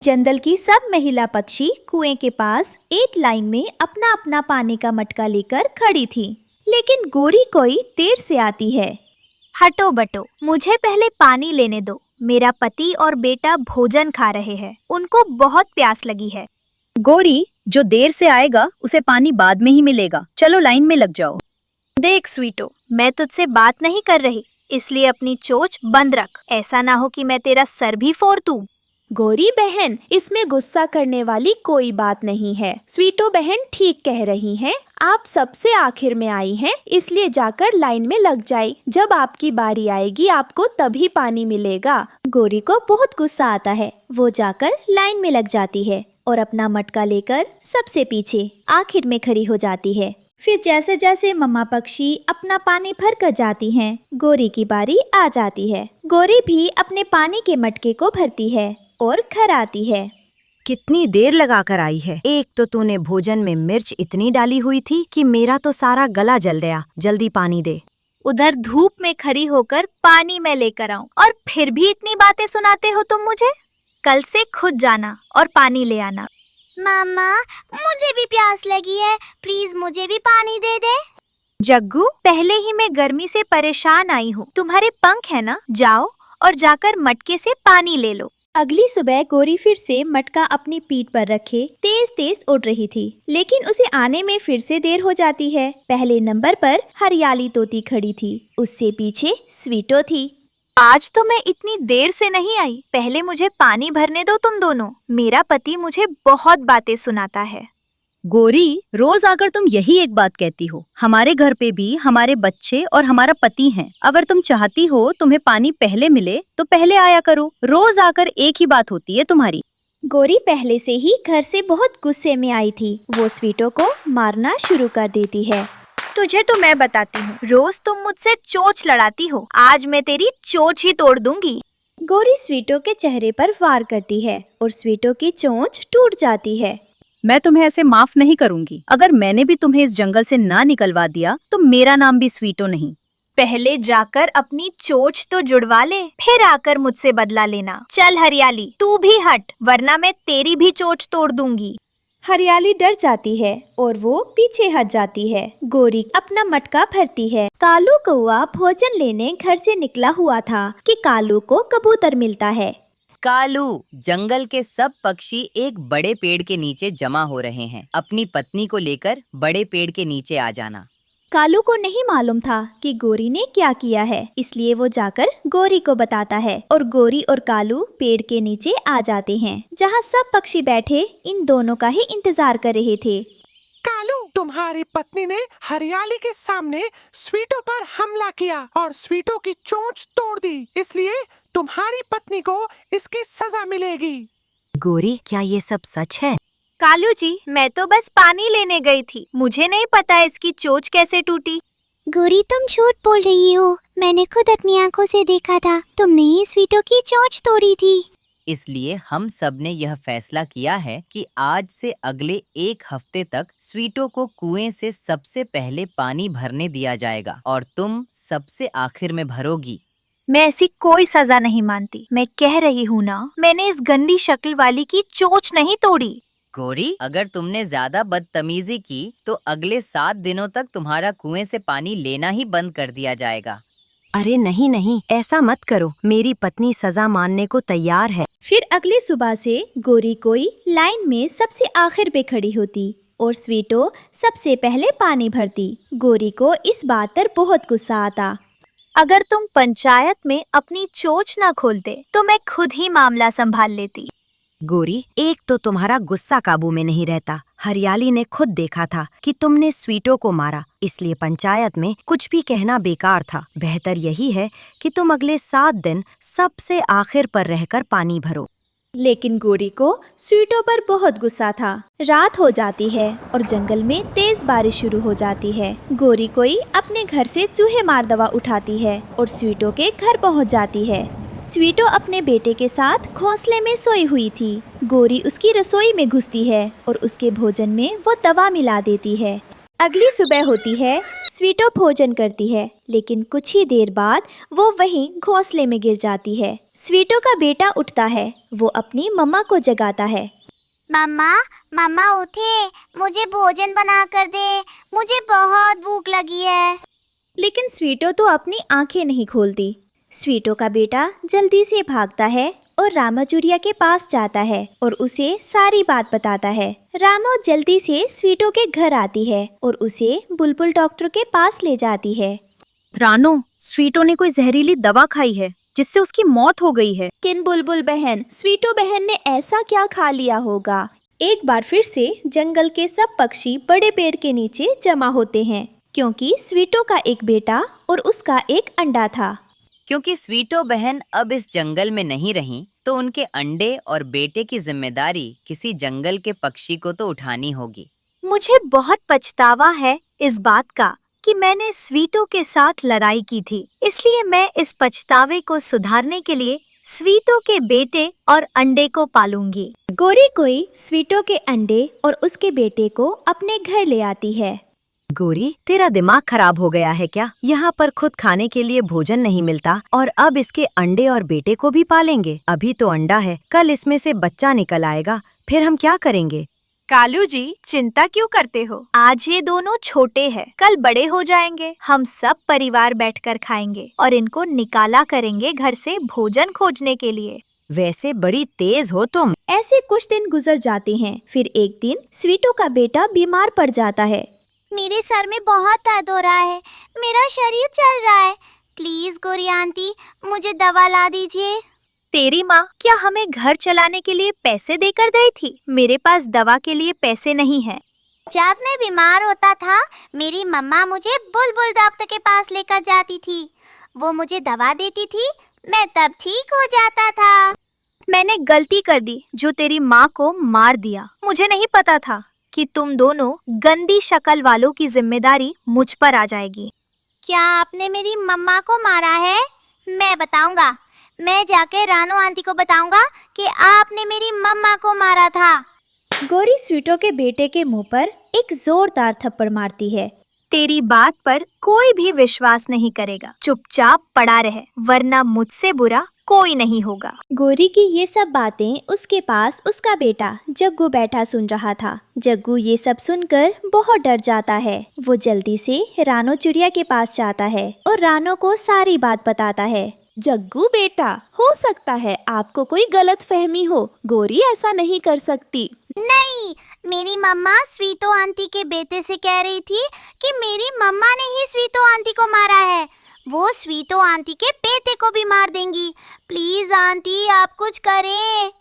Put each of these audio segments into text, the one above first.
जंगल की सब महिला पक्षी कुएं के पास एक लाइन में अपना अपना पानी का मटका लेकर खड़ी थी। लेकिन गोरी कोई देर से आती है। हटो बटो, मुझे पहले पानी लेने दो। मेरा पति और बेटा भोजन खा रहे हैं, उनको बहुत प्यास लगी है। गोरी, जो देर से आएगा उसे पानी बाद में ही मिलेगा। चलो लाइन में लग जाओ। देख स्वीटो, मैं तुझसे बात नहीं कर रही, इसलिए अपनी चोंच बंद रख। ऐसा ना हो कि मैं तेरा सर भी फोड़ दूं। गोरी बहन, इसमें गुस्सा करने वाली कोई बात नहीं है। स्वीटो बहन ठीक कह रही हैं। आप सबसे आखिर में आई हैं, इसलिए जाकर लाइन में लग जाए। जब आपकी बारी आएगी आपको तभी पानी मिलेगा। गोरी को बहुत गुस्सा आता है। वो जाकर लाइन में लग जाती है और अपना मटका लेकर सबसे पीछे आखिर में खड़ी हो जाती है। फिर जैसे जैसे मम्मा पक्षी अपना पानी भर कर जाती हैं, गोरी की बारी आ जाती है। गोरी भी अपने पानी के मटके को भरती है और घर आती है। कितनी देर लगा कर आई है। एक तो तूने भोजन में मिर्च इतनी डाली हुई थी कि मेरा तो सारा गला जल गया। जल्दी पानी दे। उधर धूप में खड़ी होकर पानी मैं लेकर आऊं और फिर भी इतनी बातें सुनाते हो तुम मुझे। कल से खुद जाना और पानी ले आना। मामा, मुझे भी प्यास लगी है, प्लीज मुझे भी पानी दे दे। जग्गू, पहले ही मैं गर्मी से परेशान आई हूँ। तुम्हारे पंख है ना, जाओ और जाकर मटके से पानी ले लो। अगली सुबह गोरी फिर से मटका अपनी पीठ पर रखे तेज तेज उड़ रही थी, लेकिन उसे आने में फिर से देर हो जाती है। पहले नंबर पर हरियाली तोती खड़ी थी, उससे पीछे स्वीटो थी। आज तो मैं इतनी देर से नहीं आई। पहले मुझे पानी भरने दो तुम दोनों। मेरा पति मुझे बहुत बातें सुनाता है। गोरी, रोज आकर तुम यही एक बात कहती हो। हमारे घर पे भी हमारे बच्चे और हमारा पति हैं। अगर तुम चाहती हो तुम्हें पानी पहले मिले तो पहले आया करो। रोज आकर एक ही बात होती है तुम्हारी। गोरी पहले से ही घर से बहुत गुस्से में आई थी। वो स्वीटो को मारना शुरू कर देती है। तुझे तो मैं बताती हूँ, रोज तुम मुझसे चोंच लड़ाती हो। आज मैं तेरी चोंच ही तोड़ दूंगी। गोरी स्वीटो के चेहरे पर वार करती है और स्वीटो की चोंच टूट जाती है। मैं तुम्हें ऐसे माफ नहीं करूंगी। अगर मैंने भी तुम्हें इस जंगल से ना निकलवा दिया तो मेरा नाम भी स्वीटो नहीं। पहले जाकर अपनी चोंच तो जुड़वा ले, फिर आकर मुझसे बदला लेना। चल हरियाली, तू भी हट, वरना मैं तेरी भी चोंच तोड़ दूंगी। हरियाली डर जाती है और वो पीछे हट जाती है। गोरी अपना मटका भरती है। कालू कौआ भोजन लेने घर से निकला हुआ था कि कालू को कबूतर मिलता है। कालू, जंगल के सब पक्षी एक बड़े पेड़ के नीचे जमा हो रहे हैं। अपनी पत्नी को लेकर बड़े पेड़ के नीचे आ जाना। कालू को नहीं मालूम था कि गोरी ने क्या किया है, इसलिए वो जाकर गोरी को बताता है और गोरी और कालू पेड़ के नीचे आ जाते हैं, जहाँ सब पक्षी बैठे इन दोनों का ही इंतजार कर रहे थे। कालू, तुम्हारी पत्नी ने हरियाली के सामने स्वीटो पर हमला किया और स्वीटो की चोंच तोड़ दी, इसलिए तुम्हारी पत्नी को इसकी सजा मिलेगी। गोरी, क्या ये सब सच है? कालू जी, मैं तो बस पानी लेने गई थी, मुझे नहीं पता इसकी चोंच कैसे टूटी। गोरी, तुम झूठ बोल रही हो। मैंने खुद अपनी आंखों से देखा था, तुमने ही स्वीटो की चोंच तोड़ी थी। इसलिए हम सब ने यह फैसला किया है कि आज से अगले एक हफ्ते तक स्वीटो को कुएं से सबसे पहले पानी भरने दिया जाएगा और तुम सबसे आखिर में भरोगी। मैं ऐसी कोई सजा नहीं मानती। मैं कह रही हूँ ना, मैंने इस गंदी शक्ल वाली की चोंच नहीं तोड़ी। गोरी, अगर तुमने ज्यादा बदतमीजी की तो अगले 7 दिनों तक तुम्हारा कुएं से पानी लेना ही बंद कर दिया जाएगा। अरे नहीं नहीं, ऐसा मत करो। मेरी पत्नी सजा मानने को तैयार है। फिर अगली सुबह से गोरी कोई लाइन में सबसे आखिर पे खड़ी होती और स्वीटो सबसे पहले पानी भरती। गोरी को इस बात पर बहुत गुस्सा आता। अगर तुम पंचायत में अपनी चोंच ना खोलते तो मैं खुद ही मामला संभाल लेती। गोरी, एक तो तुम्हारा गुस्सा काबू में नहीं रहता। हरियाली ने खुद देखा था कि तुमने स्वीटो को मारा, इसलिए पंचायत में कुछ भी कहना बेकार था। बेहतर यही है कि तुम अगले 7 दिन सबसे आखिर पर रहकर पानी भरो। लेकिन गोरी को स्वीटो पर बहुत गुस्सा था। रात हो जाती है और जंगल में तेज बारिश शुरू हो जाती है। गोरी कोई अपने घर से चूहे मार दवा उठाती है और स्वीटो के घर पहुंच जाती है। स्वीटो अपने बेटे के साथ घोंसले में सोई हुई थी। गोरी उसकी रसोई में घुसती है और उसके भोजन में वो दवा मिला देती है। अगली सुबह होती है। स्वीटो भोजन करती है, लेकिन कुछ ही देर बाद वो वहीं घोंसले में गिर जाती है। स्वीटो का बेटा उठता है, वो अपनी मम्मा को जगाता है। मम्मा, मम्मा उठे, मुझे भोजन बना कर दे, मुझे बहुत भूख लगी है। लेकिन स्वीटो तो अपनी आंखें नहीं खोलती। स्वीटो का बेटा जल्दी से भागता है और रामाचुरिया के पास जाता है और उसे सारी बात बताता है। रामो जल्दी से स्वीटो के घर आती है और उसे बुलबुल डॉक्टर के पास ले जाती है। रानो, स्वीटो ने कोई जहरीली दवा खाई है जिससे उसकी मौत हो गई है। किन बुलबुल बहन, स्वीटो बहन ने ऐसा क्या खा लिया होगा? एक बार फिर से जंगल के सब पक्षी बड़े पेड़ के नीचे जमा होते हैं, क्योंकि स्वीटो का एक बेटा और उसका एक अंडा था। क्योंकि स्वीटो बहन अब इस जंगल में नहीं रही, तो उनके अंडे और बेटे की जिम्मेदारी किसी जंगल के पक्षी को तो उठानी होगी। मुझे बहुत पछतावा है इस बात का कि मैंने स्वीटो के साथ लड़ाई की थी, इसलिए मैं इस पछतावे को सुधारने के लिए स्वीटो के बेटे और अंडे को पालूंगी। गोरी कोई स्वीटो के अंडे और उसके बेटे को अपने घर ले आती है। गोरी, तेरा दिमाग खराब हो गया है क्या? यहाँ पर खुद खाने के लिए भोजन नहीं मिलता और अब इसके अंडे और बेटे को भी पालेंगे? अभी तो अंडा है, कल इसमें से बच्चा निकल आएगा, फिर हम क्या करेंगे? कालू जी, चिंता क्यों करते हो? आज ये दोनों छोटे हैं, कल बड़े हो जाएंगे। हम सब परिवार बैठकर खाएंगे और इनको निकाला करेंगे घर से भोजन खोजने के लिए। वैसे बड़ी तेज हो तुम। ऐसे कुछ दिन गुजर जाते हैं। फिर एक दिन स्वीटो का बेटा बीमार पड़ जाता है। मेरे सर में बहुत दर्द हो रहा है, मेरा शरीर चल रहा है। प्लीज गोरी आंटी, मुझे दवा ला दीजिए। तेरी माँ क्या हमें घर चलाने के लिए पैसे देकर गई थी? मेरे पास दवा के लिए पैसे नहीं है। जब मैं बीमार होता था, मेरी मम्मा मुझे बुलबुल डॉक्टर के पास लेकर जाती थी। वो मुझे दवा देती थी, मैं तब ठीक हो जाता था। मैंने गलती कर दी जो तेरी माँ को मार दिया। मुझे नहीं पता था कि तुम दोनों गंदी शक्ल वालों की जिम्मेदारी मुझ पर आ जाएगी। क्या आपने मेरी मम्मा को मारा है? मैं बताऊंगा। मैं जाके रानू आंटी को बताऊंगा कि आपने मेरी मम्मा को मारा था। गोरी स्वीटो के बेटे के मुंह पर एक जोरदार थप्पड़ मारती है। तेरी बात पर कोई भी विश्वास नहीं करेगा। चुपचाप पड़ा रहे, वरना मुझसे बुरा कोई नहीं होगा। गोरी की ये सब बातें उसके पास उसका बेटा जग्गू बैठा सुन रहा था। जग्गू ये सब सुनकर बहुत डर जाता है। वो जल्दी से रानो चिड़िया के पास जाता है और रानो को सारी बात बताता है। जग्गू बेटा, हो सकता है आपको कोई गलत फहमी हो। गोरी ऐसा नहीं कर सकती। नहीं, मेरी मम्मा स्वीटो आंटी के बेटे से कह रही थी कि मेरी मम्मा ने ही स्वीटो आंटी को मारा है। वो स्वीटो आंटी के बेटे को भी मार देंगी। प्लीज आंटी, आप कुछ करें।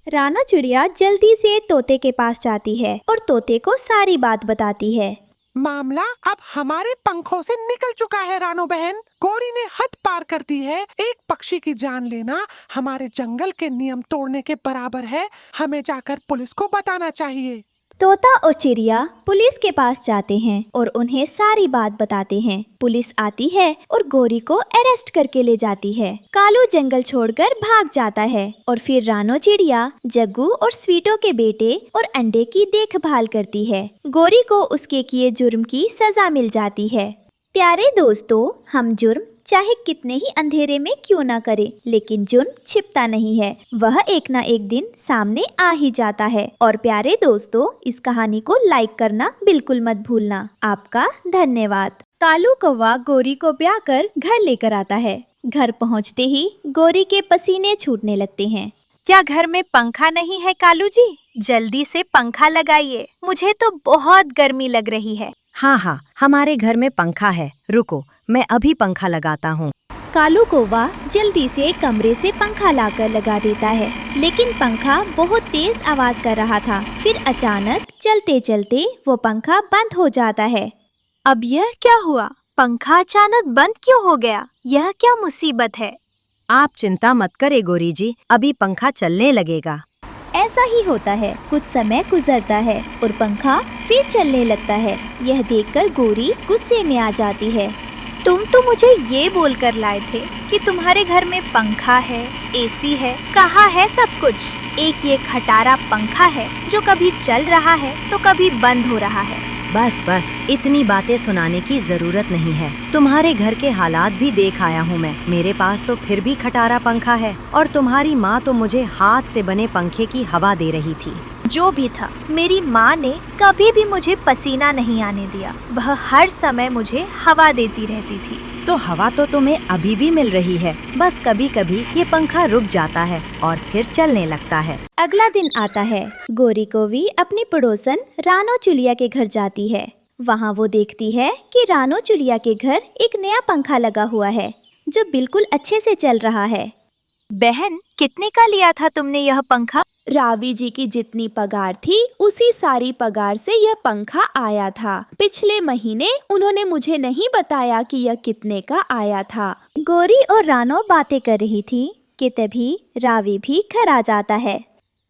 रानो चिड़िया जल्दी से तोते के पास जाती है और तोते को सारी बात बताती है। मामला अब हमारे पंखों से निकल चुका है रानो बहन। गोरी ने हद पार कर दी है। एक पक्षी की जान लेना हमारे जंगल के नियम तोड़ने के बराबर है। हमें जाकर पुलिस को बताना चाहिए। तोता और चिड़िया पुलिस के पास जाते हैं और उन्हें सारी बात बताते हैं। पुलिस आती है और गोरी को अरेस्ट करके ले जाती है। कालू जंगल छोड़कर भाग जाता है और फिर रानो चिड़िया जग्गू और स्वीटो के बेटे और अंडे की देखभाल करती है। गोरी को उसके किए जुर्म की सजा मिल जाती है। प्यारे दोस्तों, हम जुर्म चाहे कितने ही अंधेरे में क्यों ना करें, लेकिन जुर्म छिपता नहीं है, वह एक ना एक दिन सामने आ ही जाता है। और प्यारे दोस्तों, इस कहानी को लाइक करना बिल्कुल मत भूलना। आपका धन्यवाद। कालू कौवा गोरी को ब्याह कर घर लेकर आता है। घर पहुंचते ही गोरी के पसीने छूटने लगते हैं। क्या घर में पंखा नहीं है कालू जी? जल्दी से पंखा लगाइए, मुझे तो बहुत गर्मी लग रही है। हाँ, हमारे घर में पंखा है, रुको मैं अभी पंखा लगाता हूँ। कालू कौवा जल्दी से कमरे से पंखा लाकर लगा देता है, लेकिन पंखा बहुत तेज आवाज कर रहा था। फिर अचानक चलते चलते वो पंखा बंद हो जाता है। अब यह क्या हुआ? पंखा अचानक बंद क्यों हो गया? यह क्या मुसीबत है? आप चिंता मत करें गोरी जी, अभी पंखा चलने लगेगा। ऐसा ही होता है। कुछ समय गुजरता है और पंखा फिर चलने लगता है। यह देखकर गोरी गुस्से में आ जाती है। तुम तो मुझे ये बोलकर लाए थे कि तुम्हारे घर में पंखा है, एसी है, कहाँ है सब कुछ? एक ये खटारा पंखा है जो कभी चल रहा है तो कभी बंद हो रहा है। बस बस, इतनी बातें सुनाने की जरूरत नहीं है। तुम्हारे घर के हालात भी देख आया हूँ मैं। मेरे पास तो फिर भी खटारा पंखा है और तुम्हारी माँ तो मुझे हाथ से बने पंखे की हवा दे रही थी। जो भी था, मेरी माँ ने कभी भी मुझे पसीना नहीं आने दिया। वह हर समय मुझे हवा देती रहती थी। तो हवा तो तुम्हें अभी भी मिल रही है, बस कभी कभी ये पंखा रुक जाता है और फिर चलने लगता है। अगला दिन आता है। गोरी कोवी अपनी पड़ोसन रानो चुलिया के घर जाती है। वहाँ वो देखती है कि रानो चुलिया के घर एक नया पंखा लगा हुआ है जो बिल्कुल अच्छे से चल रहा है। बहन, कितने का लिया था तुमने यह पंखा? रावी जी की जितनी पगार थी उसी सारी पगार से यह पंखा आया था। पिछले महीने उन्होंने मुझे नहीं बताया कि यह कितने का आया था। गोरी और रानो बातें कर रही थी कि तभी रावी भी घर आ जाता है।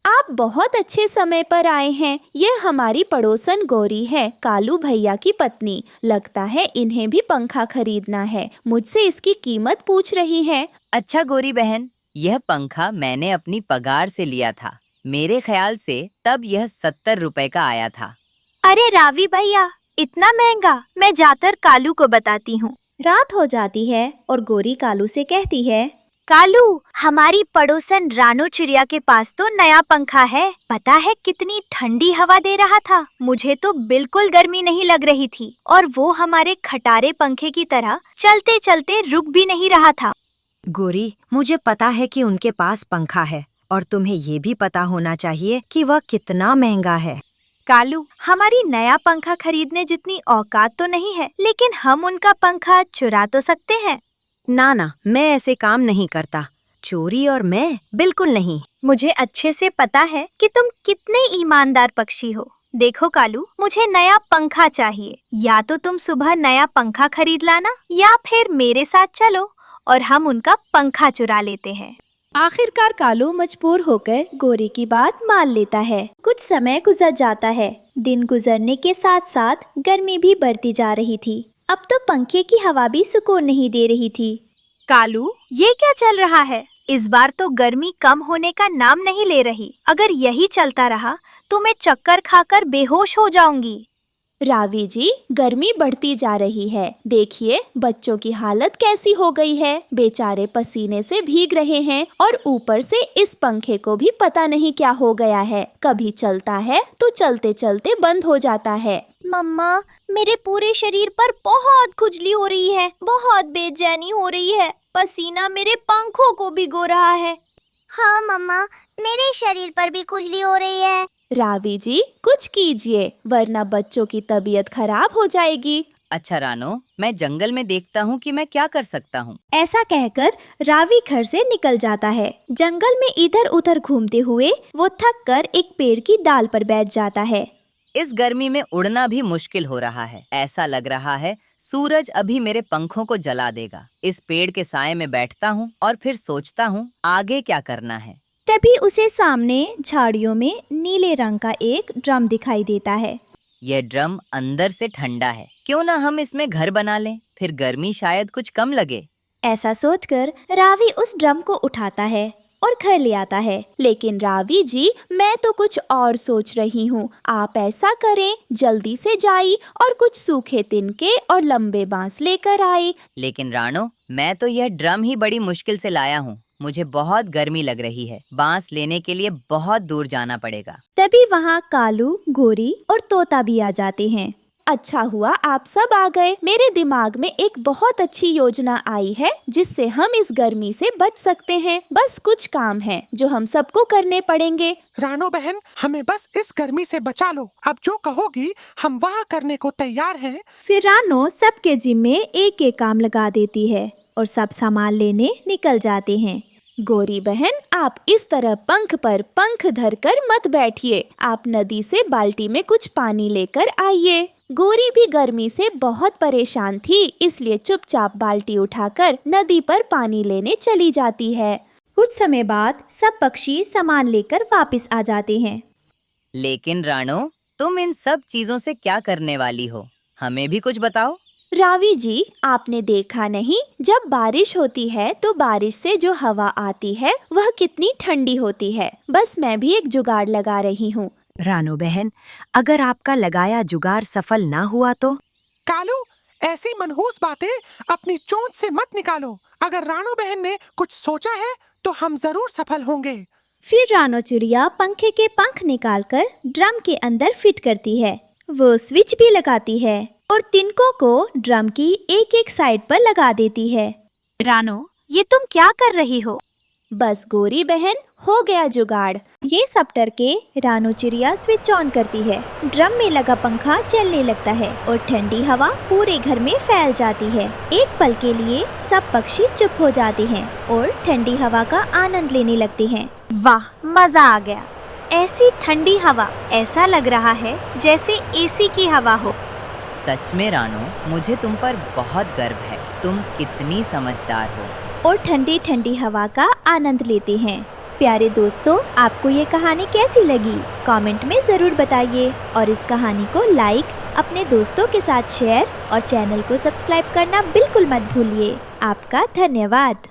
आप बहुत अच्छे समय पर आए हैं। ये हमारी पड़ोसन गोरी है, कालू भैया की पत्नी। लगता है इन्हें भी पंखा खरीदना है। मुझसे इसकी कीमत पूछ रही है। अच्छा गोरी बहन, यह पंखा मैंने अपनी पगार से लिया था। मेरे ख्याल से तब यह 70 रुपए का आया था। अरे रावी भैया, इतना महंगा? मैं जाकर कालू को बताती हूँ। रात हो जाती है और गोरी कालू से कहती है, कालू, हमारी पड़ोसन रानो चिड़िया के पास तो नया पंखा है। पता है कितनी ठंडी हवा दे रहा था। मुझे तो बिल्कुल गर्मी नहीं लग रही थी और वो हमारे खटारे पंखे की तरह चलते चलते रुक भी नहीं रहा था। गोरी, मुझे पता है कि उनके पास पंखा है और तुम्हें ये भी पता होना चाहिए कि वह कितना महंगा है। कालू, हमारी नया पंखा खरीदने जितनी औकात तो नहीं है, लेकिन हम उनका पंखा चुरा तो सकते हैं। ना ना, मैं ऐसे काम नहीं करता। चोरी और मैं बिल्कुल नहीं। मुझे अच्छे से पता है कि तुम कितने ईमानदार पक्षी हो। देखो कालू, मुझे नया पंखा चाहिए। या तो तुम सुबह नया पंखा खरीद लाना या फिर मेरे साथ चलो और हम उनका पंखा चुरा लेते हैं। आखिरकार कालू मजबूर होकर गोरी की बात मान लेता है। कुछ समय गुजर जाता है। दिन गुजरने के साथ साथ गर्मी भी बढ़ती जा रही थी। अब तो पंखे की हवा भी सुकून नहीं दे रही थी। कालू, ये क्या चल रहा है? इस बार तो गर्मी कम होने का नाम नहीं ले रही। अगर यही चलता रहा तो मैं चक्कर खाकर बेहोश हो जाऊंगी। रावी जी, गर्मी बढ़ती जा रही है। देखिए बच्चों की हालत कैसी हो गई है। बेचारे पसीने से भीग रहे हैं और ऊपर से इस पंखे को भी पता नहीं क्या हो गया है। कभी चलता है तो चलते चलते बंद हो जाता है। मम्मा, मेरे पूरे शरीर पर बहुत खुजली हो रही है। बहुत बेचैनी हो रही है। पसीना मेरे पंखों को भिगो रहा है। हाँ मम्मा, मेरे शरीर पर भी खुजली हो रही है। रावी जी, कुछ कीजिए वरना बच्चों की तबीयत खराब हो जाएगी। अच्छा रानो, मैं जंगल में देखता हूँ कि मैं क्या कर सकता हूँ। ऐसा कहकर रावी घर से निकल जाता है। जंगल में इधर उधर घूमते हुए वो थक कर एक पेड़ की डाल पर बैठ जाता है। इस गर्मी में उड़ना भी मुश्किल हो रहा है। ऐसा लग रहा है सूरज अभी मेरे पंखों को जला देगा। इस पेड़ के साए में बैठता हूँ और फिर सोचता हूँ आगे क्या करना है। तभी उसे सामने झाड़ियों में नीले रंग का एक ड्रम दिखाई देता है। यह ड्रम अंदर से ठंडा है। क्यों ना हम इसमें घर बना लें, फिर गर्मी शायद कुछ कम लगे। ऐसा सोचकर रावी उस ड्रम को उठाता है और घर ले आता है। लेकिन रावी जी, मैं तो कुछ और सोच रही हूँ। आप ऐसा करें, जल्दी से जाइए और कुछ सूखे तिनके और लंबे बांस लेकर आए। लेकिन रानो, मैं तो यह ड्रम ही बड़ी मुश्किल से लाया हूँ। मुझे बहुत गर्मी लग रही है। बांस लेने के लिए बहुत दूर जाना पड़ेगा। तभी वहाँ कालू, गोरी और तोता भी आ जाते हैं। अच्छा हुआ आप सब आ गए। मेरे दिमाग में एक बहुत अच्छी योजना आई है जिससे हम इस गर्मी से बच सकते हैं। बस कुछ काम है जो हम सबको करने पड़ेंगे। रानो बहन, हमें बस इस गर्मी से बचा लो। अब जो कहोगी हम वहाँ करने को तैयार हैं। फिर रानो सबके जिम्मे एक एक काम लगा देती है और सब सामान लेने निकल जाते हैं। गोरी बहन, आप इस तरह पंख पर पंख धरकर मत बैठिए। आप नदी से बाल्टी में कुछ पानी लेकर आइए। गोरी भी गर्मी से बहुत परेशान थी, इसलिए चुपचाप बाल्टी उठाकर नदी पर पानी लेने चली जाती है। कुछ समय बाद सब पक्षी सामान लेकर वापस आ जाते हैं। लेकिन रानो, तुम इन सब चीजों से क्या करने वाली हो? हमें भी कुछ बताओ। रावी जी, आपने देखा नहीं, जब बारिश होती है तो बारिश से जो हवा आती है वह कितनी ठंडी होती है। बस मैं भी एक जुगाड़ लगा रही हूँ। रानो बहन, अगर आपका लगाया जुगाड़ सफल ना हुआ तो? कालू, ऐसी मनहूस बातें अपनी चोंच से मत निकालो। अगर रानो बहन ने कुछ सोचा है तो हम जरूर सफल होंगे। फिर रानो चिड़िया पंखे के पंख निकालकर ड्रम के अंदर फिट करती है। वो स्विच भी लगाती है और तिनकों को ड्रम की एक एक साइड पर लगा देती है। रानो, ये तुम क्या कर रही हो? बस गोरी बहन, हो गया जुगाड़। ये सब करके रानो चिड़िया स्विच ऑन करती है। ड्रम में लगा पंखा चलने लगता है और ठंडी हवा पूरे घर में फैल जाती है। एक पल के लिए सब पक्षी चुप हो जाते हैं और ठंडी हवा का आनंद लेने लगते हैं। वाह, मजा आ गया। ऐसी ठंडी हवा, ऐसा लग रहा है जैसे एसी की हवा हो। सच में रानो, मुझे तुम पर बहुत गर्व है। तुम कितनी समझदार हो। और ठंडी ठंडी हवा का आनंद लेते हैं। प्यारे दोस्तों, आपको ये कहानी कैसी लगी? कमेंट में ज़रूर बताइए और इस कहानी को लाइक, अपने दोस्तों के साथ शेयर और चैनल को सब्सक्राइब करना बिल्कुल मत भूलिए। आपका धन्यवाद।